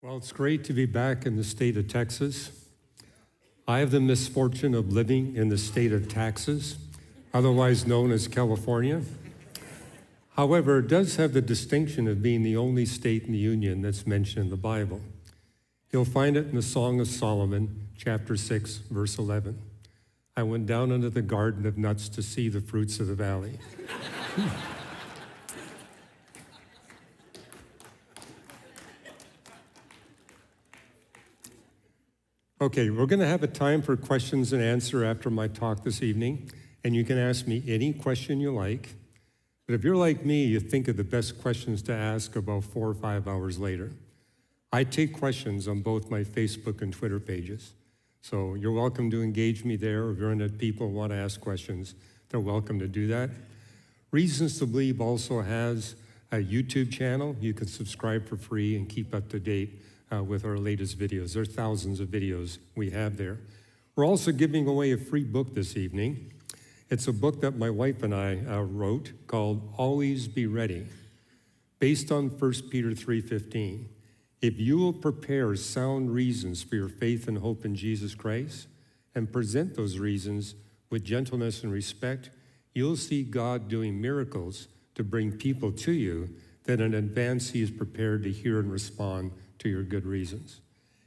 Well, it's great to be back in the state of Texas. I have the misfortune of living in the state of Texas, otherwise known as California. However, it does have the distinction of being the only state in the Union that's mentioned in the Bible. You'll find it in the Song of Solomon, chapter 6, verse 11. I went down into the garden of nuts to see the fruits of the valley. Okay, we're going to have a time for questions and answer after my talk this evening, and you can ask me any question you like. But if you're like me, you think of the best questions to ask about 4 or 5 hours later. I take questions on both my Facebook and Twitter pages, so you're welcome to engage me there. If you're in it, people want to ask questions, they're welcome to do that. Reasons to Believe also has a YouTube channel. You can subscribe for free and keep up to date with our latest videos. There are thousands of videos we have there. We're also giving away a free book this evening. It's a book that my wife and I wrote called Always Be Ready, based on 1 Peter 3:15. If you will prepare sound reasons for your faith and hope in Jesus Christ and present those reasons with gentleness and respect, you'll see God doing miracles to bring people to you that in advance He is prepared to hear and respond to your good reasons.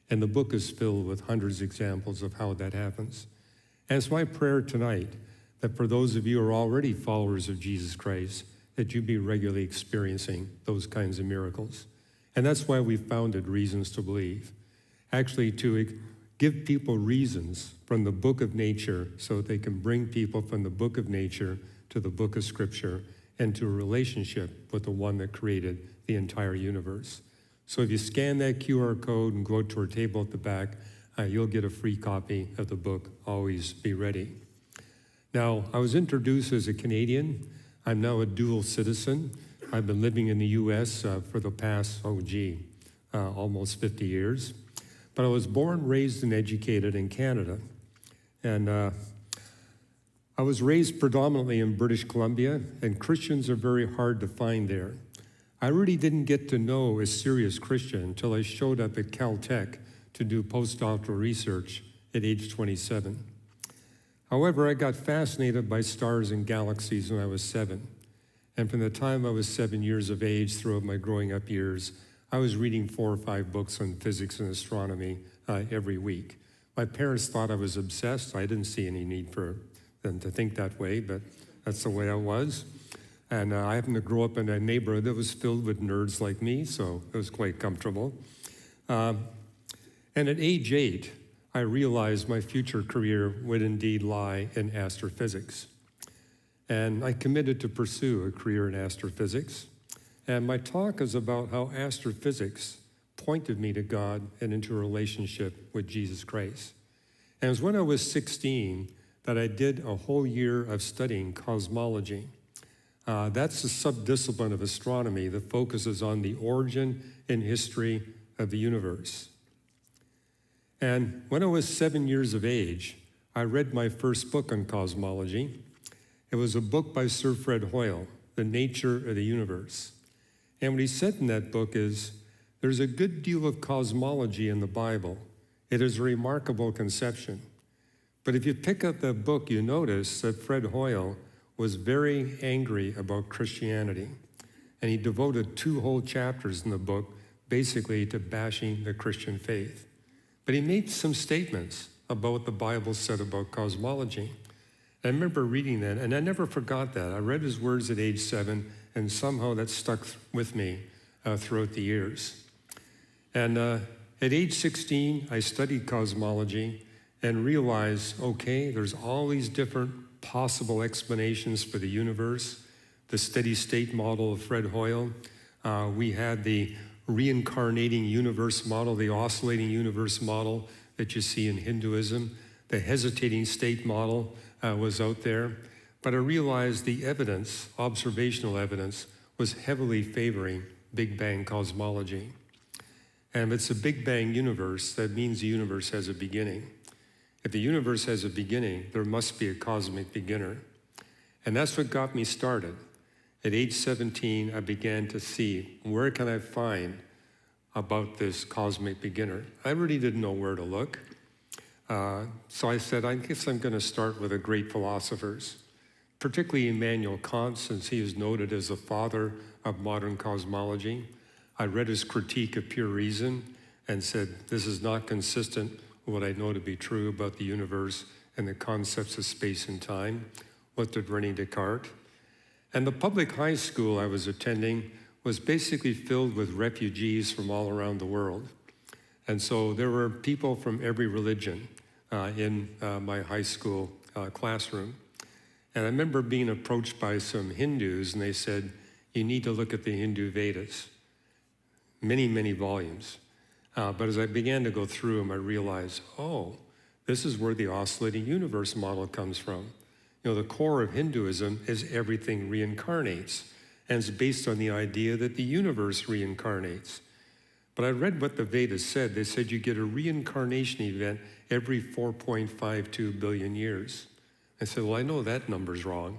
And the book is filled with hundreds of examples of how that happens. And it's my prayer tonight that for those of you who are already followers of Jesus Christ, that you be regularly experiencing those kinds of miracles. And that's why we founded Reasons to Believe, actually to give people reasons from the book of nature so that they can bring people from the book of nature to the book of Scripture and to a relationship with the one that created the entire universe. So if you scan that QR code and go to our table at the back, you'll get a free copy of the book, Always Be Ready. Now, I was introduced as a Canadian. I'm now a dual citizen. I've been living in the U.S. For the past, almost 50 years. But I was born, raised, and educated in Canada. And I was raised predominantly in British Columbia, and Christians are very hard to find there. I really didn't get to know a serious Christian until I showed up at Caltech to do postdoctoral research at age 27. However, I got fascinated by stars and galaxies when I was 7. And from the time I was 7 years of age throughout my growing up years, I was reading 4 or 5 books on physics and astronomy every week. My parents thought I was obsessed. I didn't see any need for them to think that way, but that's the way I was. And I happened to grow up in a neighborhood that was filled with nerds like me, so it was quite comfortable. And at age 8, I realized my future career would indeed lie in astrophysics. And I committed to pursue a career in astrophysics. And my talk is about how astrophysics pointed me to God and into a relationship with Jesus Christ. And it was when I was 16 that I did a whole year of studying cosmology. That's a subdiscipline of astronomy that focuses on the origin and history of the universe. And when I was 7 years of age, I read my first book on cosmology. It was a book by Sir Fred Hoyle, The Nature of the Universe. And what he said in that book is, there's a good deal of cosmology in the Bible. It is a remarkable conception. But if you pick up that book, you notice that Fred Hoyle was very angry about Christianity. And he devoted 2 whole chapters in the book basically to bashing the Christian faith. But he made some statements about what the Bible said about cosmology. I remember reading that, and I never forgot that. I read his words at age 7, and somehow that stuck with me throughout the years. And at age 16, I studied cosmology and realized, okay, there's all these different possible explanations for the universe, the steady state model of Fred Hoyle. We had the reincarnating universe model, the oscillating universe model that you see in Hinduism. The hesitating state model was out there. But I realized the evidence, observational evidence, was heavily favoring Big Bang cosmology. And if it's a Big Bang universe, that means the universe has a beginning. If the universe has a beginning, there must be a cosmic beginner. And that's what got me started. At age 17, I began to see, where can I find about this cosmic beginner. I really didn't know where to look. So I said, I guess I'm going to start with the great philosophers, particularly Immanuel Kant, since he is noted as the father of modern cosmology. I read his critique of pure reason and said, this is not consistent with what I know to be true about the universe and the concepts of space and time. Looked at René Descartes. And the public high school I was attending was basically filled with refugees from all around the world. And so there were people from every religion in my high school classroom. And I remember being approached by some Hindus, and they said, you need to look at the Hindu Vedas. Many, many volumes. But as I began to go through them, I realized, oh, this is where the oscillating universe model comes from. You know, the core of Hinduism is everything reincarnates, and it's based on the idea that the universe reincarnates. But I read what the Vedas said. They said you get a reincarnation event every 4.52 billion years. I said, well, I know that number's wrong.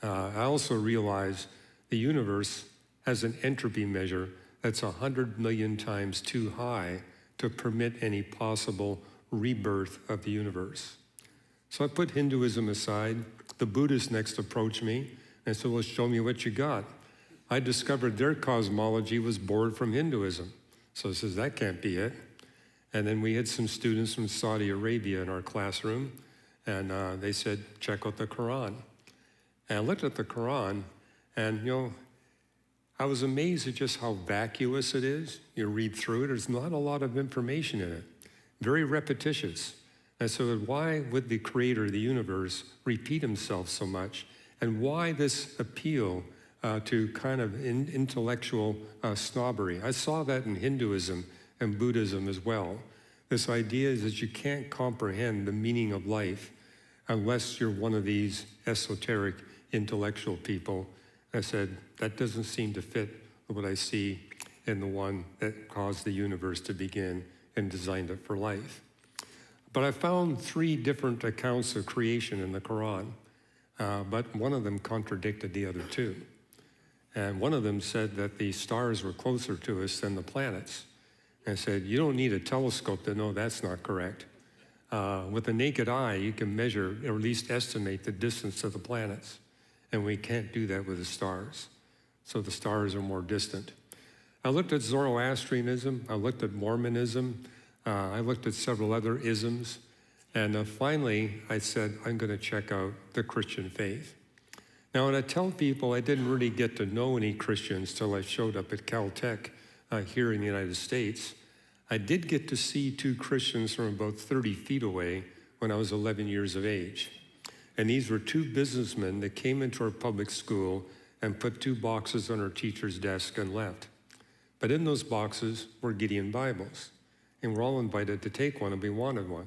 I also realized the universe has an entropy measure that's 100 million times too high to permit any possible rebirth of the universe. So I put Hinduism aside. The Buddhists next approached me and said, well, show me what you got. I discovered their cosmology was borrowed from Hinduism. So I says, that can't be it. And then we had some students from Saudi Arabia in our classroom, and they said, check out the Quran. And I looked at the Quran, and I was amazed at just how vacuous it is. You read through it, there's not a lot of information in it. Very repetitious. And so why would the creator of the universe repeat himself so much? And why this appeal to kind of intellectual snobbery? I saw that in Hinduism and Buddhism as well. This idea is that you can't comprehend the meaning of life unless you're one of these esoteric intellectual people. I said, that doesn't seem to fit with what I see in the one that caused the universe to begin and designed it for life. But I found 3 different accounts of creation in the Quran, but one of them contradicted the other 2. And one of them said that the stars were closer to us than the planets. And I said, you don't need a telescope to know that's not correct. With the naked eye, you can measure, or at least estimate, the distance of the planets. And we can't do that with the stars. So the stars are more distant. I looked at Zoroastrianism, I looked at Mormonism, I looked at several other isms, and finally I said, I'm going to check out the Christian faith. Now, when I tell people I didn't really get to know any Christians till I showed up at Caltech here in the United States, I did get to see 2 Christians from about 30 feet away when I was 11 years of age. And these were 2 businessmen that came into our public school and put 2 boxes on our teacher's desk and left. But in those boxes were Gideon Bibles. And we're all invited to take one, and we wanted one.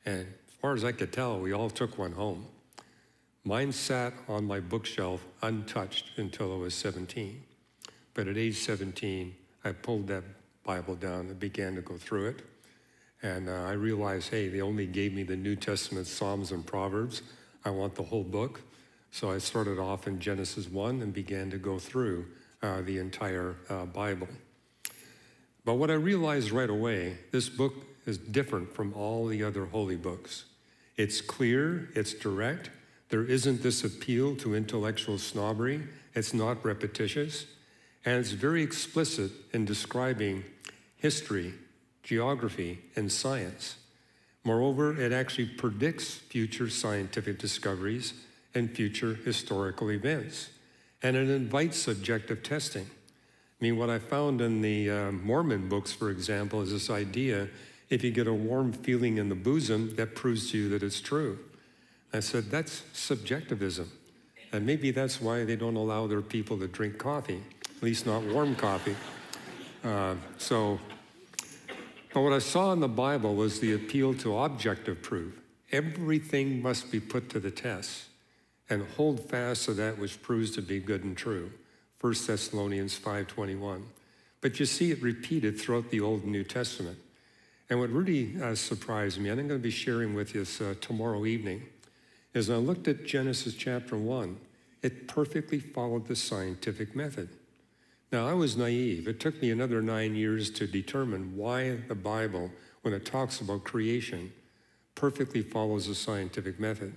And as far as I could tell, we all took one home. Mine sat on my bookshelf untouched until I was 17. But at age 17, I pulled that Bible down and began to go through it. And I realized, hey, they only gave me the New Testament, Psalms, and Proverbs. I want the whole book. So I started off in Genesis 1 and began to go through the entire Bible. But what I realized right away, this book is different from all the other holy books. It's clear, it's direct. There isn't this appeal to intellectual snobbery. It's not repetitious. And it's very explicit in describing history, geography, and science. Moreover, it actually predicts future scientific discoveries and future historical events. And it invites subjective testing. I mean, what I found in the Mormon books, for example, is this idea, if you get a warm feeling in the bosom, that proves to you that it's true. I said, that's subjectivism. And maybe that's why they don't allow their people to drink coffee, at least not warm coffee. But what I saw in the Bible was the appeal to objective proof. Everything must be put to the test and hold fast to that which proves to be good and true. 1 Thessalonians 5:21. But you see it repeated throughout the Old and New Testament. And what really surprised me, and I'm going to be sharing with you this tomorrow evening, is I looked at Genesis chapter 1. It perfectly followed the scientific method. Now, I was naive. It took me another 9 years to determine why the Bible, when it talks about creation, perfectly follows a scientific method.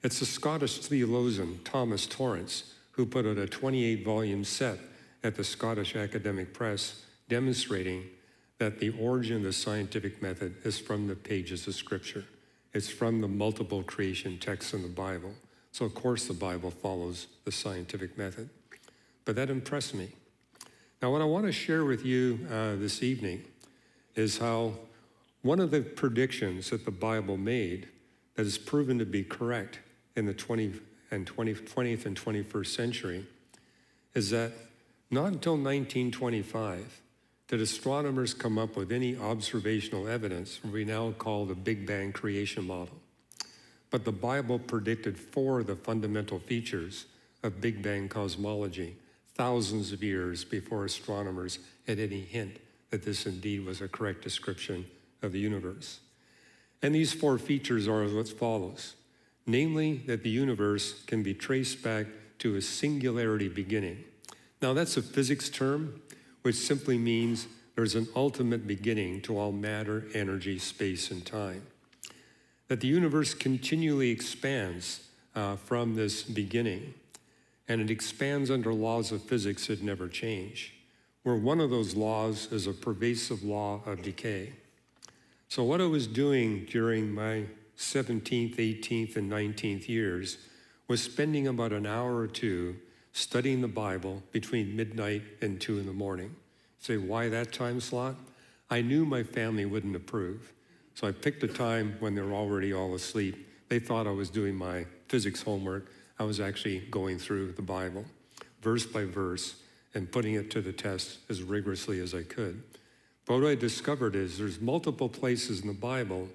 It's a Scottish theologian, Thomas Torrance, who put out a 28-volume set at the Scottish Academic Press demonstrating that the origin of the scientific method is from the pages of Scripture. It's from the multiple creation texts in the Bible. So, of course, the Bible follows the scientific method. But that impressed me. Now, what I want to share with you this evening is how one of the predictions that the Bible made that is proven to be correct in the 20th and 21st century is that not until 1925 did astronomers come up with any observational evidence we now call the Big Bang creation model. But the Bible predicted 4 of the fundamental features of Big Bang cosmology thousands of years before astronomers had any hint that this indeed was a correct description of the universe. And these 4 features are as follows. Namely, that the universe can be traced back to a singularity beginning. Now, that's a physics term, which simply means there's an ultimate beginning to all matter, energy, space, and time. That the universe continually expands from this beginning, and it expands under laws of physics that never change, where one of those laws is a pervasive law of decay. So what I was doing during my 17th, 18th, and 19th years was spending about an hour or 2 studying the Bible between midnight and 2 in the morning. Say, why that time slot? I knew my family wouldn't approve. So I picked a time when they were already all asleep. They thought I was doing my physics homework. I was actually going through the Bible, verse by verse, and putting it to the test as rigorously as I could. But what I discovered is there's multiple places in the Bible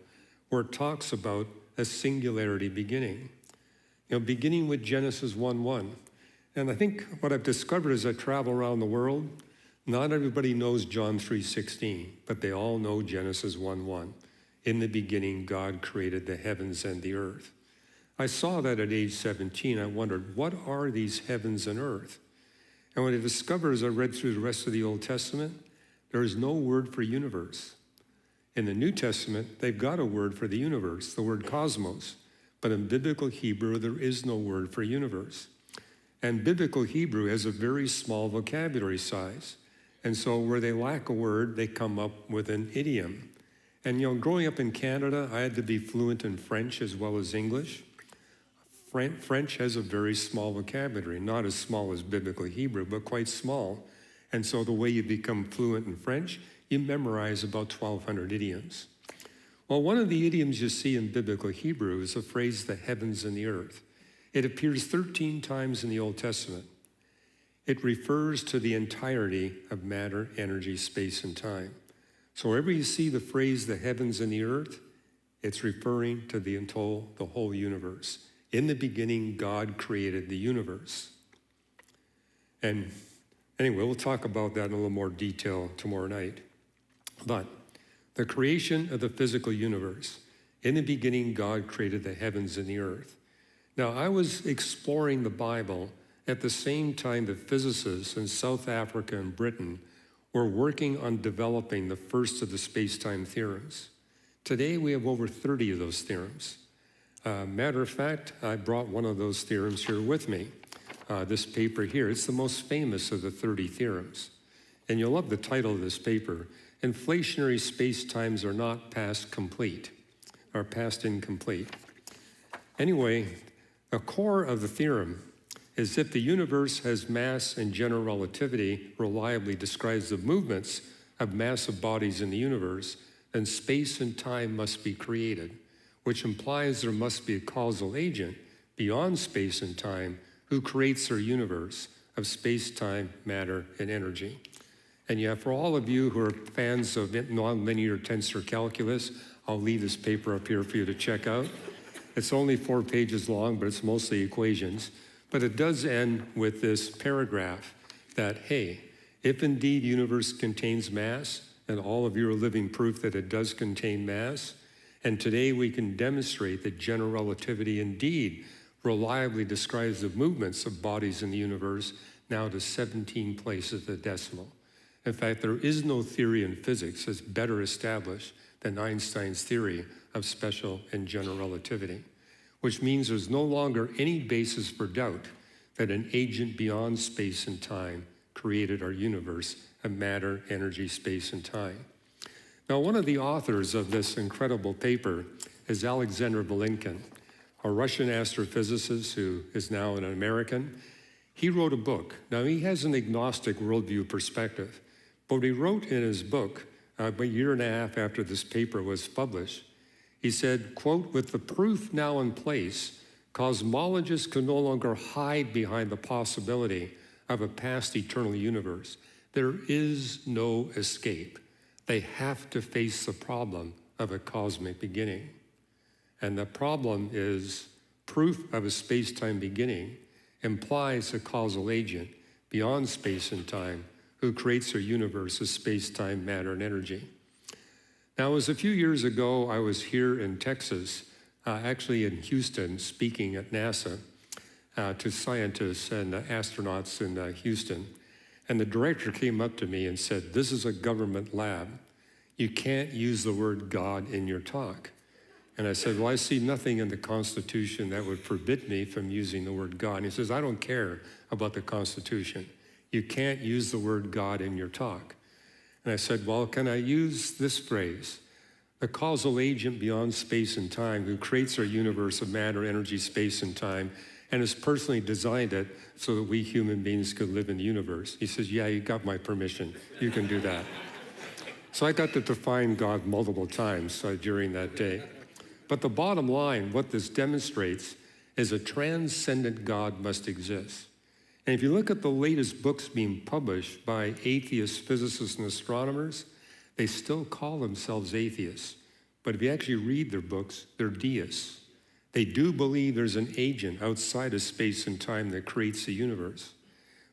where it talks about a singularity beginning. Beginning with Genesis 1:1. And I think what I've discovered as I travel around the world, not everybody knows John 3:16, but they all know Genesis 1:1. In the beginning, God created the heavens and the earth. I saw that at age 17. I wondered, what are these heavens and earth? And what I discovered as I read through the rest of the Old Testament, there is no word for universe. In the New Testament, they've got a word for the universe, the word cosmos. But in biblical Hebrew, there is no word for universe. And biblical Hebrew has a very small vocabulary size. And so where they lack a word, they come up with an idiom. And growing up in Canada, I had to be fluent in French as well as English. French has a very small vocabulary, not as small as biblical Hebrew, but quite small. And so the way you become fluent in French, you memorize about 1,200 idioms. Well, one of the idioms you see in biblical Hebrew is the phrase, the heavens and the earth. It appears 13 times in the Old Testament. It refers to the entirety of matter, energy, space, and time. So wherever you see the phrase, the heavens and the earth, it's referring to the whole universe. In the beginning, God created the universe. And anyway, we'll talk about that in a little more detail tomorrow night. But the creation of the physical universe. In the beginning, God created the heavens and the earth. Now, I was exploring the Bible at the same time that physicists in South Africa and Britain were working on developing the first of the space-time theorems. Today, we have over 30 of those theorems. Matter of fact, I brought one of those theorems here with me, this paper here. It's the most famous of the 30 theorems. And you'll love the title of this paper, Inflationary Space-Times Are Not Past Complete, or Past Incomplete. Anyway, the core of the theorem is if the universe has mass and general relativity reliably describes the movements of massive bodies in the universe, then space and time must be created, which implies there must be a causal agent beyond space and time who creates our universe of space, time, matter, and energy. And yeah, for all of you who are fans of nonlinear tensor calculus, I'll leave this paper up here for you to check out. It's only 4 pages long, but it's mostly equations. But it does end with this paragraph that, hey, if indeed the universe contains mass, and all of you are living proof that it does contain mass, and today we can demonstrate that general relativity indeed reliably describes the movements of bodies in the universe, now to 17 places the decimal. In fact, there is no theory in physics that's better established than Einstein's theory of special and general relativity, which means there's no longer any basis for doubt that an agent beyond space and time created our universe of matter, energy, space, and time. Now, one of the authors of this incredible paper is Alexander Vilenkin, a Russian astrophysicist who is now an American. He wrote a book. Now, he has an agnostic worldview perspective, but he wrote in his book, a year and a half after this paper was published, he said, quote, "With the proof now in place, cosmologists can no longer hide behind the possibility of a past eternal universe. There is no escape. They have to face the problem of a cosmic beginning. And the problem is proof of a space-time beginning implies a causal agent beyond space and time who creates our universe of space-time, matter, and energy." Now, it was a few years ago, I was here in Texas, actually in Houston, speaking at NASA to scientists and astronauts in Houston. And the director came up to me and said, "This is a government lab. You can't use the word God in your talk." And I said, "Well, I see nothing in the Constitution that would forbid me from using the word God." And he says, "I don't care about the Constitution. You can't use the word God in your talk." And I said, "Well, can I use this phrase? The causal agent beyond space and time who creates our universe of matter, energy, space, and time, and has personally designed it so that we human beings could live in the universe." He says, "Yeah, you got my permission. You can do that." So I got to define God multiple times during that day. But the bottom line, what this demonstrates, is a transcendent God must exist. And if you look at the latest books being published by atheist physicists and astronomers, they still call themselves atheists. But if you actually read their books, they're deists. They do believe there's an agent outside of space and time that creates the universe.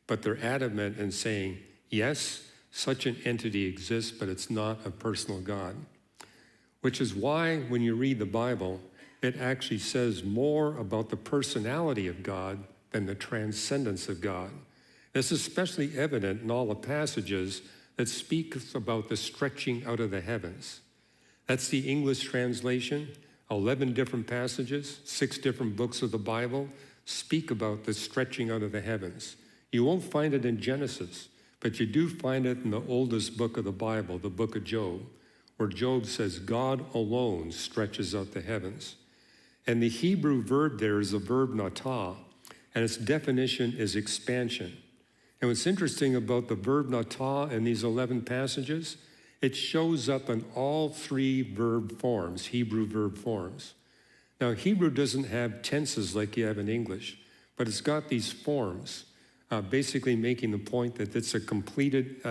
But they're adamant in saying, yes, such an entity exists, but it's not a personal God. Which is why when you read the Bible, it actually says more about the personality of God than the transcendence of God. This is especially evident in all the passages that speak about the stretching out of the heavens. That's the English translation. 11 different passages, 6 different books of the Bible speak about the stretching out of the heavens. You won't find it in Genesis, but you do find it in the oldest book of the Bible, the book of Job, where Job says God alone stretches out the heavens. And the Hebrew verb there is the verb natah, and its definition is expansion. And what's interesting about the verb natah in these 11 passages, it shows up in all 3 verb forms, Hebrew verb forms. Now, Hebrew doesn't have tenses like you have in English, but it's got these forms, basically making the point that it's a completed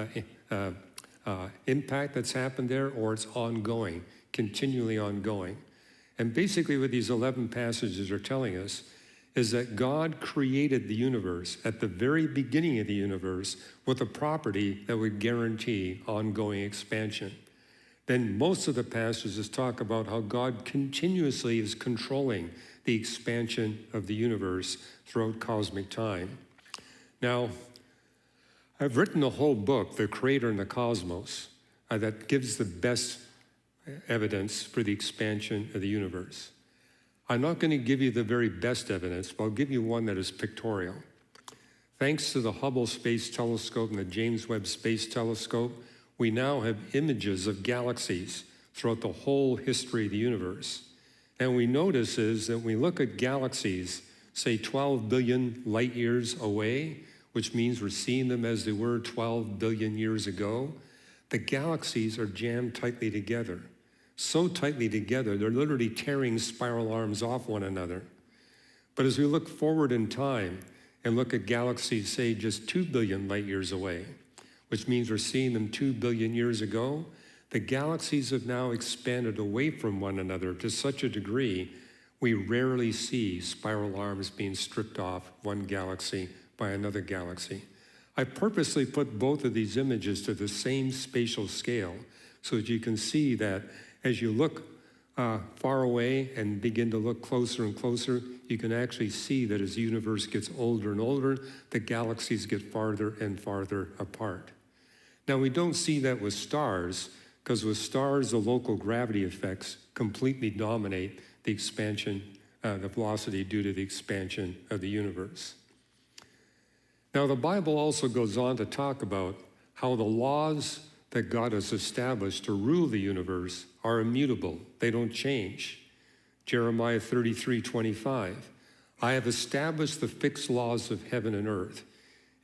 impact that's happened there, or it's ongoing, continually ongoing. And basically what these 11 passages are telling us is that God created the universe at the very beginning of the universe with a property that would guarantee ongoing expansion. Then most of the passages talk about how God continuously is controlling the expansion of the universe throughout cosmic time. Now, I've written a whole book, The Creator and the Cosmos, that gives the best evidence for the expansion of the universe. I'm not going to give you the very best evidence, but I'll give you one that is pictorial. Thanks to the Hubble Space Telescope and the James Webb Space Telescope, we now have images of galaxies throughout the whole history of the universe. And we notice is that when we look at galaxies, say 12 billion light years away, which means we're seeing them as they were 12 billion years ago, the galaxies are jammed tightly together. So tightly together, they're literally tearing spiral arms off one another. But as we look forward in time and look at galaxies, say, just 2 billion light years away, which means we're seeing them 2 billion years ago, the galaxies have now expanded away from one another to such a degree we rarely see spiral arms being stripped off one galaxy by another galaxy. I purposely put both of these images to the same spatial scale so that you can see that as you look far away and begin to look closer and closer, you can actually see that as the universe gets older and older, the galaxies get farther and farther apart. Now, we don't see that with stars, because with stars, the local gravity effects completely dominate the expansion, the velocity due to the expansion of the universe. Now, the Bible also goes on to talk about how the laws that God has established to rule the universe are immutable. They don't change. Jeremiah 33:25, I have established the fixed laws of heaven and earth.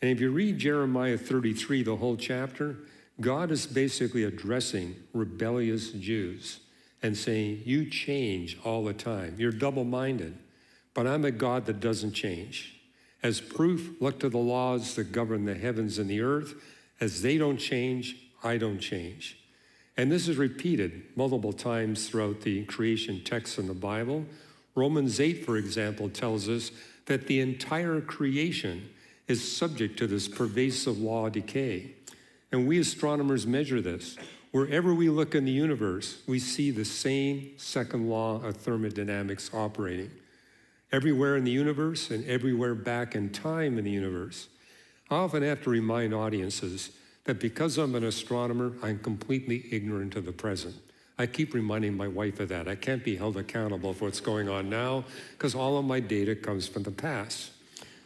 And if you read Jeremiah 33, the whole chapter, God is basically addressing rebellious Jews and saying, you change all the time. You're double-minded, but I'm a God that doesn't change. As proof, look to the laws that govern the heavens and the earth. As they don't change, I don't change. And this is repeated multiple times throughout the creation texts in the Bible. Romans 8, for example, tells us that the entire creation is subject to this pervasive law of decay. And we astronomers measure this. Wherever we look in the universe, we see the same second law of thermodynamics operating. Everywhere in the universe and everywhere back in time in the universe. I often have to remind audiences that because I'm an astronomer, I'm completely ignorant of the present. I keep reminding my wife of that. I can't be held accountable for what's going on now because all of my data comes from the past.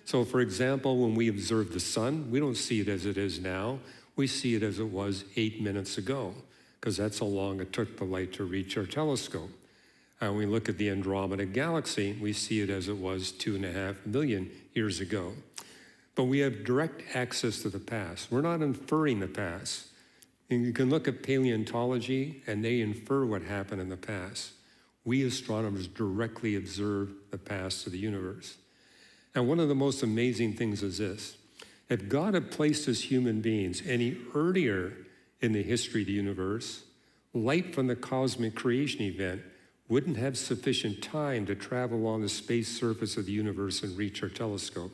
So for example, when we observe the sun, we don't see it as it is now. We see it as it was 8 minutes ago because that's how long it took the light to reach our telescope. When we look at the Andromeda galaxy, we see it as it was 2.5 million years ago. But we have direct access to the past. We're not inferring the past. And you can look at paleontology, and they infer what happened in the past. We astronomers directly observe the past of the universe. And one of the most amazing things is this. If God had placed us human beings any earlier in the history of the universe, light from the cosmic creation event wouldn't have sufficient time to travel along the space surface of the universe and reach our telescope.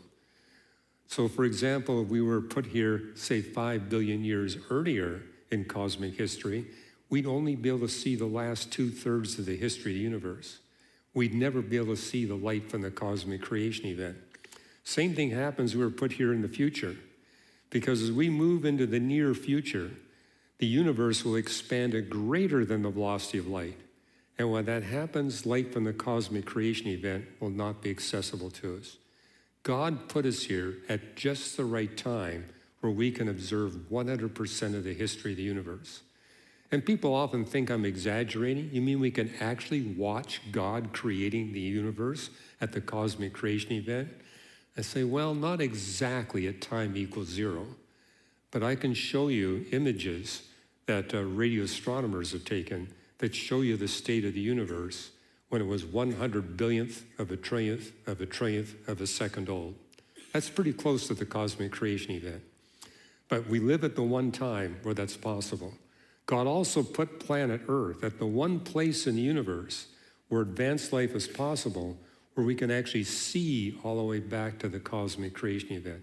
So for example, if we were put here, say 5 billion years earlier in cosmic history, we'd only be able to see the last 2/3 of the history of the universe. We'd never be able to see the light from the cosmic creation event. Same thing happens when we're put here in the future, because as we move into the near future, the universe will expand at greater than the velocity of light. And when that happens, light from the cosmic creation event will not be accessible to us. God put us here at just the right time where we can observe 100% of the history of the universe. And people often think I'm exaggerating. You mean we can actually watch God creating the universe at the cosmic creation event? I say, well, not exactly at time equals 0, but I can show you images that radio astronomers have taken that show you the state of the universe when it was 100 billionth of a trillionth of a trillionth of a second old. That's pretty close to the cosmic creation event. But we live at the one time where that's possible. God also put planet Earth at the one place in the universe where advanced life is possible, where we can actually see all the way back to the cosmic creation event.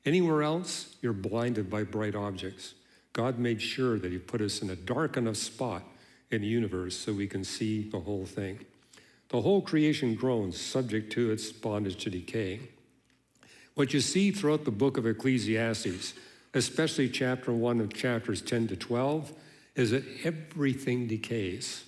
Anywhere else, you're blinded by bright objects. God made sure that he put us in a dark enough spot in the universe so we can see the whole thing. The whole creation groans, subject to its bondage to decay. What you see throughout the book of Ecclesiastes, especially chapter 1 of chapters 10 to 12, is that everything decays.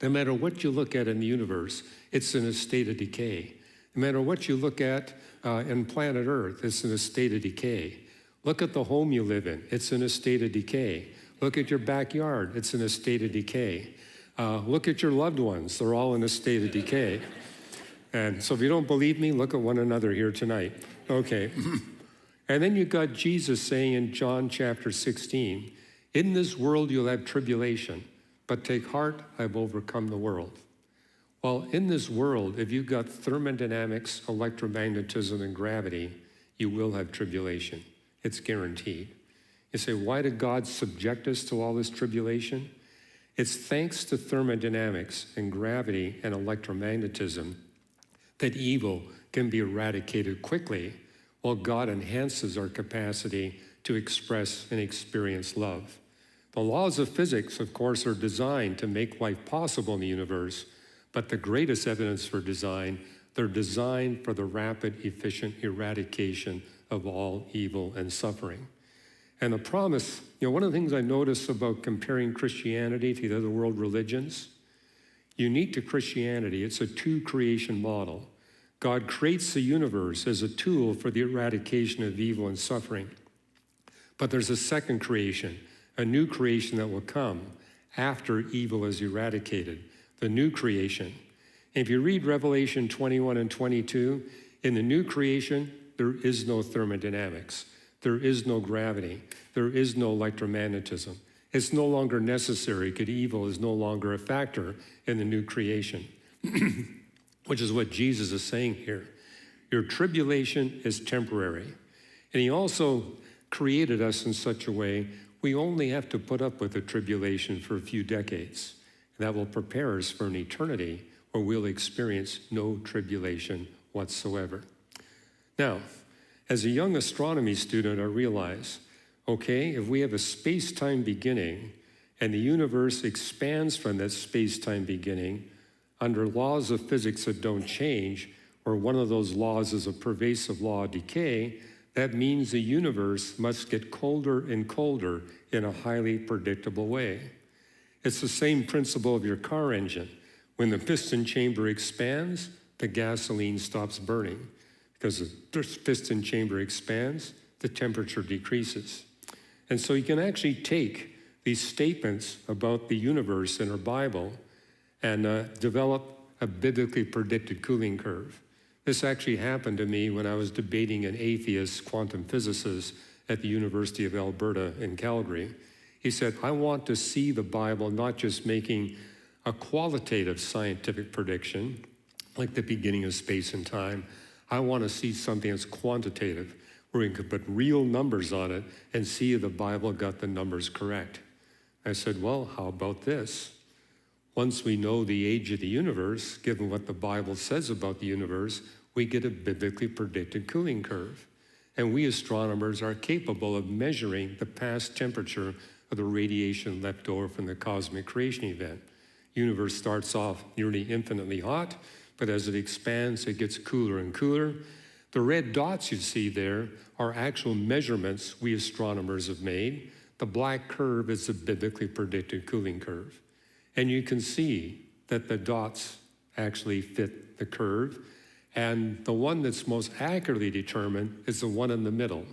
No matter what you look at in the universe, it's in a state of decay. No matter what you look at in planet Earth, it's in a state of decay. Look at the home you live in, it's in a state of decay. Look at your backyard, it's in a state of decay. Look at your loved ones, they're all in a state of decay. And so if you don't believe me, look at one another here tonight. Okay. And then you've got Jesus saying in John chapter 16, in this world you'll have tribulation, but take heart, I've overcome the world. Well, in this world, if you've got thermodynamics, electromagnetism, and gravity, you will have tribulation. It's guaranteed. You say, why did God subject us to all this tribulation? It's thanks to thermodynamics and gravity and electromagnetism that evil can be eradicated quickly, while God enhances our capacity to express and experience love. The laws of physics, of course, are designed to make life possible in the universe, but the greatest evidence for design, they're designed for the rapid, efficient eradication of all evil and suffering. And the promise, one of the things I notice about comparing Christianity to the other world religions, unique to Christianity, it's a two-creation model. God creates the universe as a tool for the eradication of evil and suffering. But there's a second creation, a new creation that will come after evil is eradicated, the new creation. And if you read Revelation 21 and 22, in the new creation, there is no thermodynamics. There is no gravity. There is no electromagnetism. It's no longer necessary because evil is no longer a factor in the new creation, which is what Jesus is saying here. Your tribulation is temporary. And he also created us in such a way we only have to put up with the tribulation for a few decades. That will prepare us for an eternity where we'll experience no tribulation whatsoever. Now, as a young astronomy student, I realize, okay, if we have a space-time beginning and the universe expands from that space-time beginning under laws of physics that don't change, or one of those laws is a pervasive law of decay, that means the universe must get colder and colder in a highly predictable way. It's the same principle of your car engine. When the piston chamber expands, the gasoline stops burning. Because the piston chamber expands, the temperature decreases. And so you can actually take these statements about the universe in our Bible and develop a biblically predicted cooling curve. This actually happened to me when I was debating an atheist quantum physicist at the University of Alberta in Calgary. He said, I want to see the Bible not just making a qualitative scientific prediction, like the beginning of space and time. I want to see something that's quantitative, where we can put real numbers on it and see if the Bible got the numbers correct. I said, well, how about this? Once we know the age of the universe, given what the Bible says about the universe, we get a biblically predicted cooling curve. And we astronomers are capable of measuring the past temperature of the radiation left over from the cosmic creation event. Universe starts off nearly infinitely hot, but as it expands, it gets cooler and cooler. The red dots you see there are actual measurements we astronomers have made. The black curve is the biblically predicted cooling curve. And you can see that the dots actually fit the curve. And the one that's most accurately determined is the one in the middle.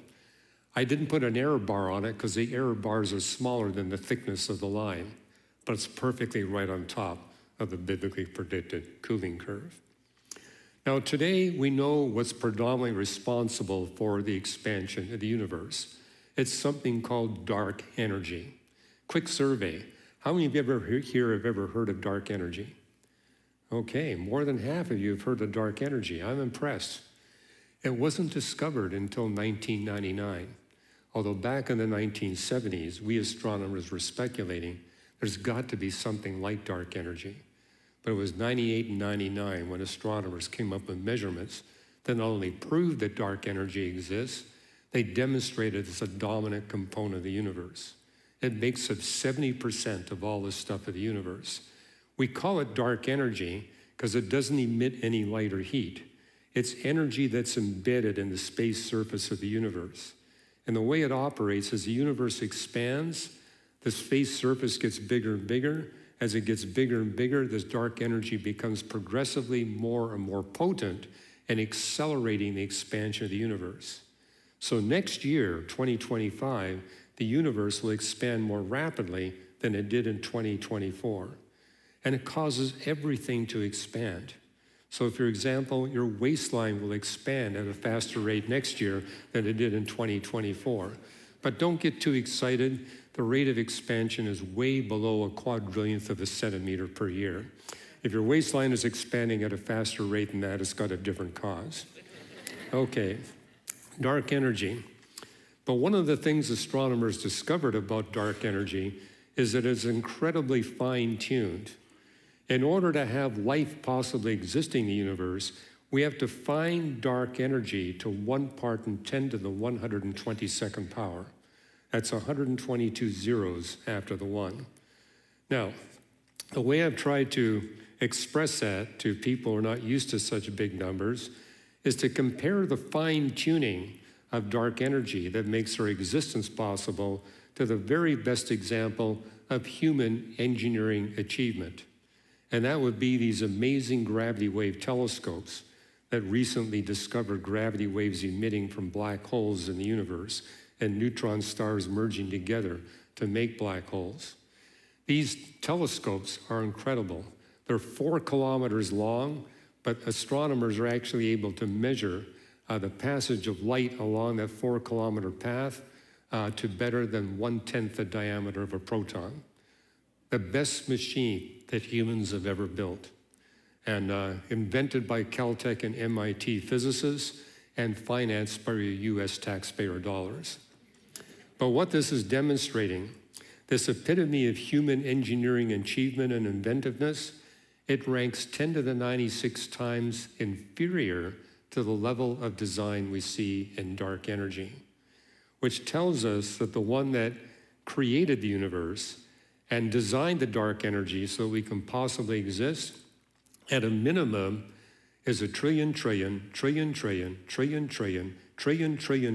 I didn't put an error bar on it because the error bars are smaller than the thickness of the line, but it's perfectly right on top of the biblically predicted cooling curve. Now today we know what's predominantly responsible for the expansion of the universe. It's something called dark energy. Quick survey, how many of you here have ever heard of dark energy? Okay, more than half of you have heard of dark energy. I'm impressed. It wasn't discovered until 1999. Although back in the 1970s, we astronomers were speculating there's got to be something like dark energy. But it was 98 and 99 when astronomers came up with measurements that not only proved that dark energy exists, they demonstrated it's a dominant component of the universe. It makes up 70% of all the stuff of the universe. We call it dark energy because it doesn't emit any light or heat. It's energy that's embedded in the space surface of the universe. And the way it operates is the universe expands, the space surface gets bigger and bigger. As it gets bigger and bigger, this dark energy becomes progressively more and more potent and accelerating the expansion of the universe. So next year, 2025, the universe will expand more rapidly than it did in 2024. And it causes everything to expand. So for example, your waistline will expand at a faster rate next year than it did in 2024. But don't get too excited. The rate of expansion is way below a quadrillionth of a centimeter per year. If your waistline is expanding at a faster rate than that, it's got a different cause. Okay, dark energy. But one of the things astronomers discovered about dark energy is that it's incredibly fine-tuned. In order to have life possibly existing in the universe, we have to find dark energy to 1 part in 10 to the 122nd power. That's 122 zeros after the 1. Now, the way I've tried to express that to people who are not used to such big numbers is to compare the fine-tuning of dark energy that makes our existence possible to the very best example of human engineering achievement. And that would be these amazing gravity wave telescopes that recently discovered gravity waves emitting from black holes in the universe and neutron stars merging together to make black holes. These telescopes are incredible. They're 4 kilometers long, but astronomers are actually able to measure the passage of light along that 4-kilometer path to better than 1/10 the diameter of a proton. The best machine that humans have ever built, and invented by Caltech and MIT physicists and financed by US taxpayer dollars. But what this is demonstrating, this epitome of human engineering achievement and inventiveness, it ranks 10 to the 96 times inferior to the level of design we see in dark energy, which tells us that the one that created the universe and designed the dark energy so we can possibly exist, at a minimum, is a trillion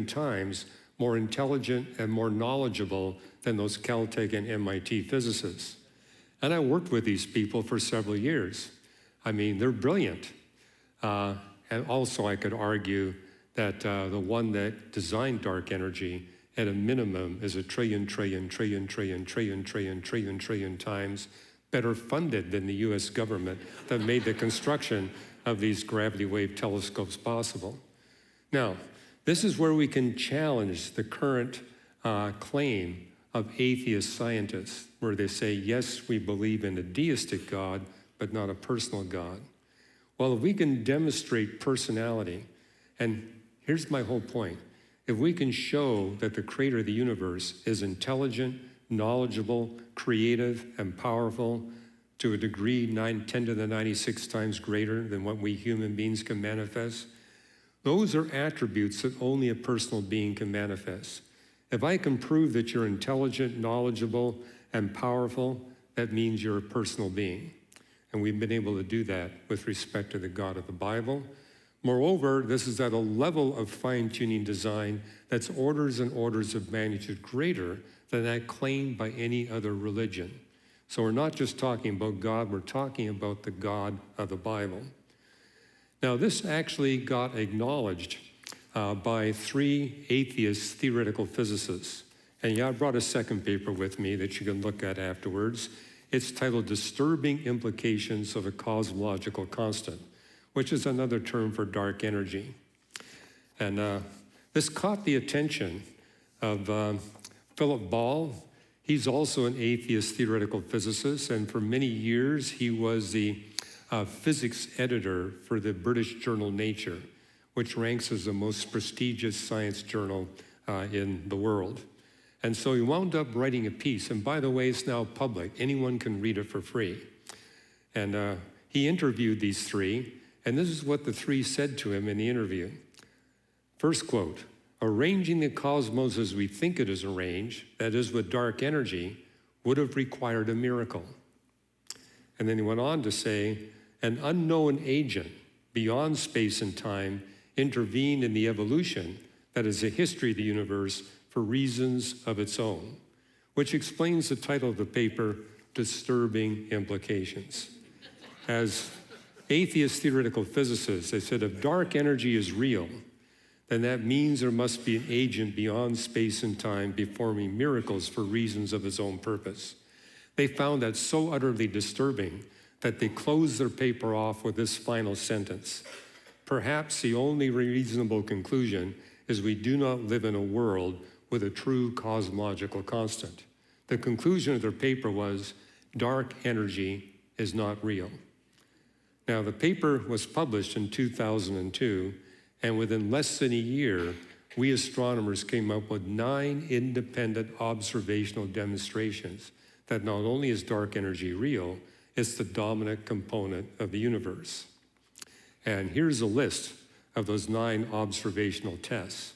times more intelligent and more knowledgeable than those Caltech and MIT physicists. And I worked with these people for several years. I mean, they're brilliant. And also I could argue that the one that designed dark energy at a minimum is a trillion times better funded than the US government that made the construction of these gravity wave telescopes possible. Now, this is where we can challenge the current claim of atheist scientists, where they say, yes, we believe in a deistic God, but not a personal God. Well, if we can demonstrate personality, and here's my whole point, if we can show that the creator of the universe is intelligent, knowledgeable, creative, and powerful to a degree 10 to the 96 times greater than what we human beings can manifest, those are attributes that only a personal being can manifest. If I can prove that you're intelligent, knowledgeable, and powerful, that means you're a personal being. And we've been able to do that with respect to the God of the Bible. Moreover, this is at a level of fine-tuning design that's orders and orders of magnitude greater than that claimed by any other religion. So we're not just talking about God, we're talking about the God of the Bible. Now, this actually got acknowledged by 3 atheist theoretical physicists. And yeah, I brought a second paper with me that you can look at afterwards. It's titled Disturbing Implications of a Cosmological Constant, which is another term for dark energy. And this caught the attention of Philip Ball. He's also an atheist theoretical physicist, and for many years he was the physics editor for the British journal Nature, which ranks as the most prestigious science journal in the world. And so he wound up writing a piece, and by the way, it's now public. Anyone can read it for free. And he interviewed these 3, and this is what the 3 said to him in the interview. First quote, "Arranging the cosmos as we think it is arranged, that is with dark energy, would have required a miracle." And then he went on to say, "An unknown agent beyond space and time intervened in the evolution, that is the history of the universe, for reasons of its own," which explains the title of the paper, Disturbing Implications. As atheist theoretical physicists, they said if dark energy is real, then that means there must be an agent beyond space and time performing miracles for reasons of his own purpose. They found that so utterly disturbing that they closed their paper off with this final sentence. Perhaps the only reasonable conclusion is we do not live in a world with a true cosmological constant. The conclusion of their paper was, dark energy is not real. Now, the paper was published in 2002, and within less than a year, we astronomers came up with 9 independent observational demonstrations that not only is dark energy real, it's the dominant component of the universe. And here's a list of those 9 observational tests: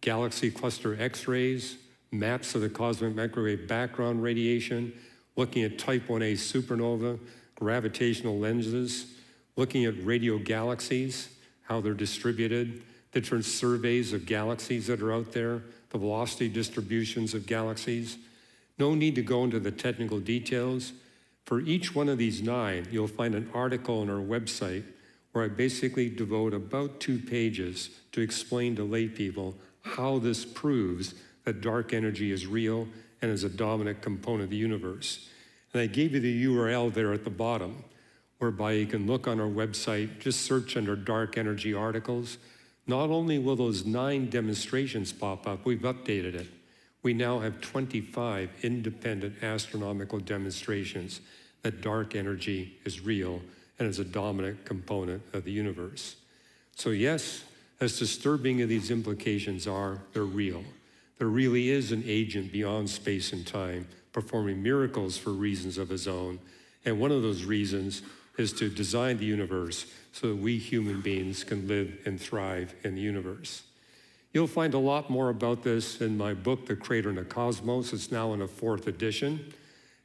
galaxy cluster X-rays, maps of the cosmic microwave background radiation, looking at type 1a supernova, gravitational lenses, looking at radio galaxies, how they're distributed, different surveys of galaxies that are out there, the velocity distributions of galaxies. No need to go into the technical details. For each one of these 9, you'll find an article on our website where I basically devote about 2 pages to explain to lay people how this proves that dark energy is real and is a dominant component of the universe. And I gave you the URL there at the bottom, whereby you can look on our website, just search under dark energy articles. Not only will those 9 demonstrations pop up, we've updated it. We now have 25 independent astronomical demonstrations that dark energy is real and is a dominant component of the universe. So yes, as disturbing as these implications are, they're real. There really is an agent beyond space and time performing miracles for reasons of his own. And one of those reasons is to design the universe so that we human beings can live and thrive in the universe. You'll find a lot more about this in my book, The Creator and the Cosmos. It's now in a 4th edition.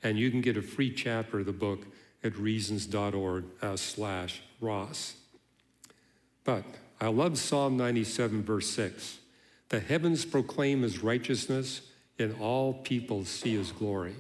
And you can get a free chapter of the book at reasons.org/Ross. But I love Psalm 97, verse 6. The heavens proclaim his righteousness, and all people see his glory.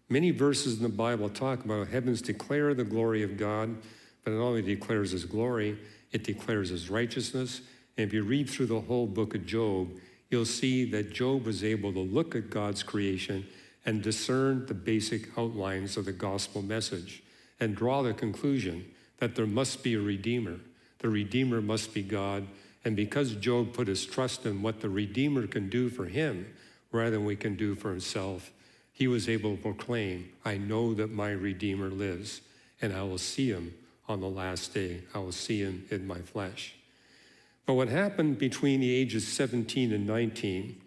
Many verses in the Bible talk about how heavens declare the glory of God, but it not only declares his glory, it declares his righteousness. And if you read through the whole book of Job, you'll see that Job was able to look at God's creation and discern the basic outlines of the gospel message and draw the conclusion that there must be a Redeemer. The Redeemer must be God. And because Job put his trust in what the Redeemer can do for him rather than we can do for himself, he was able to proclaim, I know that my Redeemer lives, and I will see him on the last day. I will see him in my flesh. But what happened between the ages 17 and 19,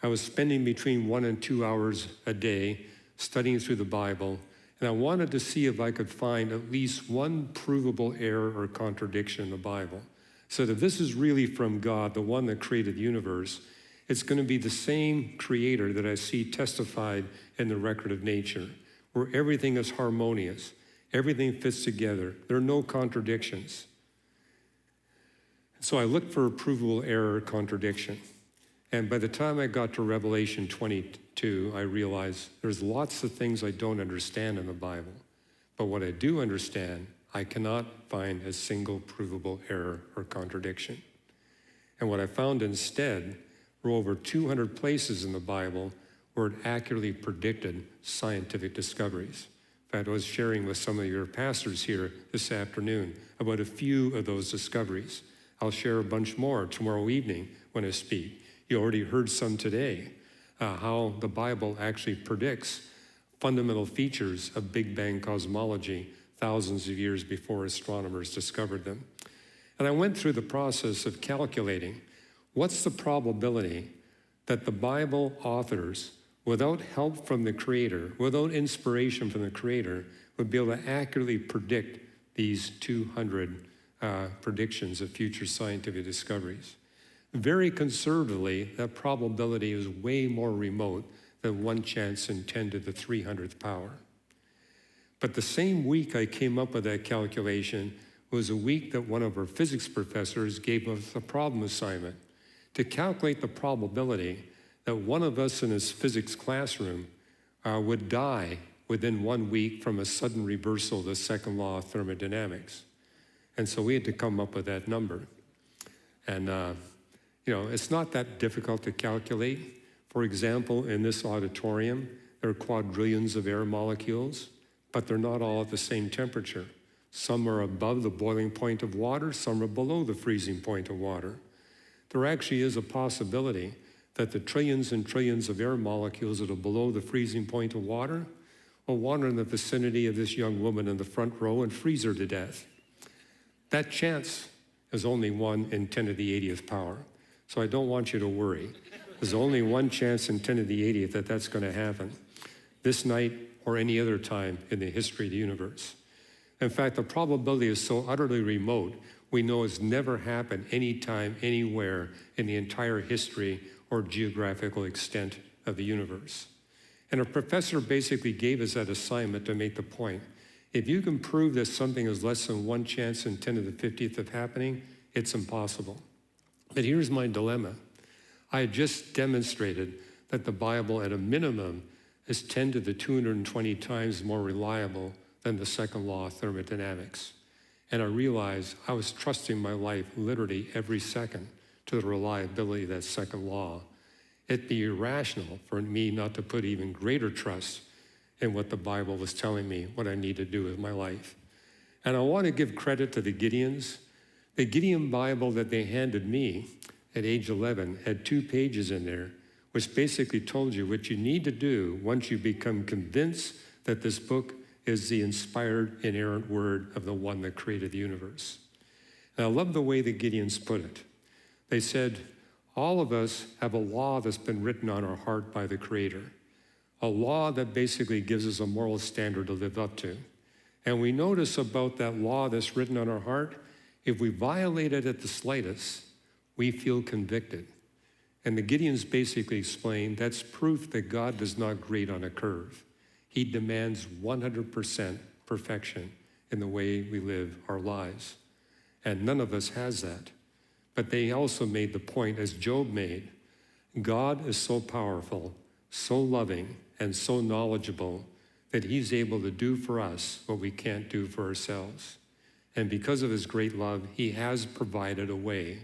I was spending between 1 and 2 hours a day studying through the Bible, and I wanted to see if I could find at least one provable error or contradiction in the Bible. So that this is really from God, the one that created the universe. It's going to be the same creator that I see testified in the record of nature, where everything is harmonious, everything fits together. There are no contradictions. So I looked for a provable error or contradiction. And by the time I got to Revelation 22, I realized there's lots of things I don't understand in the Bible. But what I do understand, I cannot find a single provable error or contradiction. And what I found instead were over 200 places in the Bible where it accurately predicted scientific discoveries. In fact, I was sharing with some of your pastors here this afternoon about a few of those discoveries. I'll share a bunch more tomorrow evening when I speak. You already heard some today, how the Bible actually predicts fundamental features of Big Bang cosmology thousands of years before astronomers discovered them. And I went through the process of calculating what's the probability that the Bible authors, without help from the Creator, without inspiration from the Creator, would be able to accurately predict these 200 predictions of future scientific discoveries. Very conservatively, that probability is way more remote than 1 chance in 10 to the 300th power. But the same week I came up with that calculation was a week that one of our physics professors gave us a problem assignment to calculate the probability that one of us in his physics classroom would die within 1 week from a sudden reversal of the second law of thermodynamics. And so we had to come up with that number. And it's not that difficult to calculate. For example, in this auditorium, there are quadrillions of air molecules, but they're not all at the same temperature. Some are above the boiling point of water, some are below the freezing point of water. There actually is a possibility that the trillions and trillions of air molecules that are below the freezing point of water will wander in the vicinity of this young woman in the front row and freeze her to death. That chance is only 1 in 10 to the 80th power. So I don't want you to worry. There's only 1 chance in 10 to the 80th that that's going to happen this night or any other time in the history of the universe. In fact, the probability is so utterly remote, we know it's never happened anytime, anywhere in the entire history or geographical extent of the universe. And our professor basically gave us that assignment to make the point. If you can prove that something is less than 1 chance in 10 to the 50th of happening, it's impossible. But here's my dilemma. I had just demonstrated that the Bible at a minimum is 10 to the 220 times more reliable than the second law of thermodynamics. And I realized I was trusting my life literally every second to the reliability of that second law. It'd be irrational for me not to put even greater trust in what the Bible was telling me what I need to do with my life. And I want to give credit to the Gideons. The Gideon Bible that they handed me at age 11 had 2 pages in there, which basically told you what you need to do once you become convinced that this book is the inspired, inerrant word of the one that created the universe. And I love the way the Gideons put it. They said, all of us have a law that's been written on our heart by the Creator, a law that basically gives us a moral standard to live up to. And we notice about that law that's written on our heart, if we violate it at the slightest, we feel convicted. And the Gideons basically explained that's proof that God does not grade on a curve. He demands 100% perfection in the way we live our lives. And none of us has that. But they also made the point, as Job made, God is so powerful, so loving, and so knowledgeable that he's able to do for us what we can't do for ourselves. And because of his great love, he has provided a way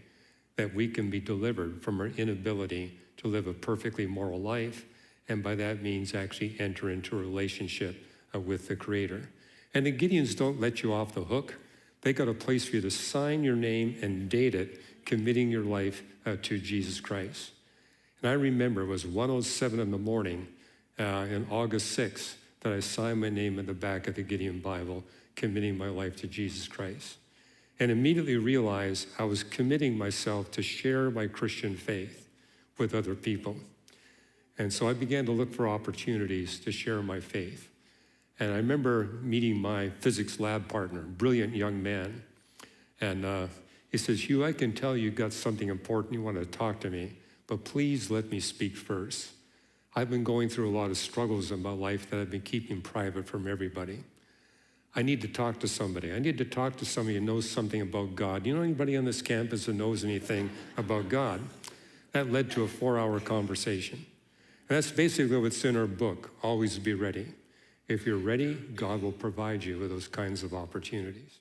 that we can be delivered from our inability to live a perfectly moral life, and by that means actually enter into a relationship with the Creator. And the Gideons don't let you off the hook. They got a place for you to sign your name and date it, committing your life to Jesus Christ. And I remember it was 1:07 in the morning in August 6th that I signed my name in the back of the Gideon Bible, committing my life to Jesus Christ. And immediately realized I was committing myself to share my Christian faith with other people. And so I began to look for opportunities to share my faith. And I remember meeting my physics lab partner, brilliant young man. And he says, Hugh, I can tell you've got something important you want to talk to me, but please let me speak first. I've been going through a lot of struggles in my life that I've been keeping private from everybody. I need to talk to somebody. I need to talk to somebody who knows something about God. You know anybody on this campus who knows anything about God? That led to a 4-hour conversation. And that's basically what's in our book, Always Be Ready. If you're ready, God will provide you with those kinds of opportunities.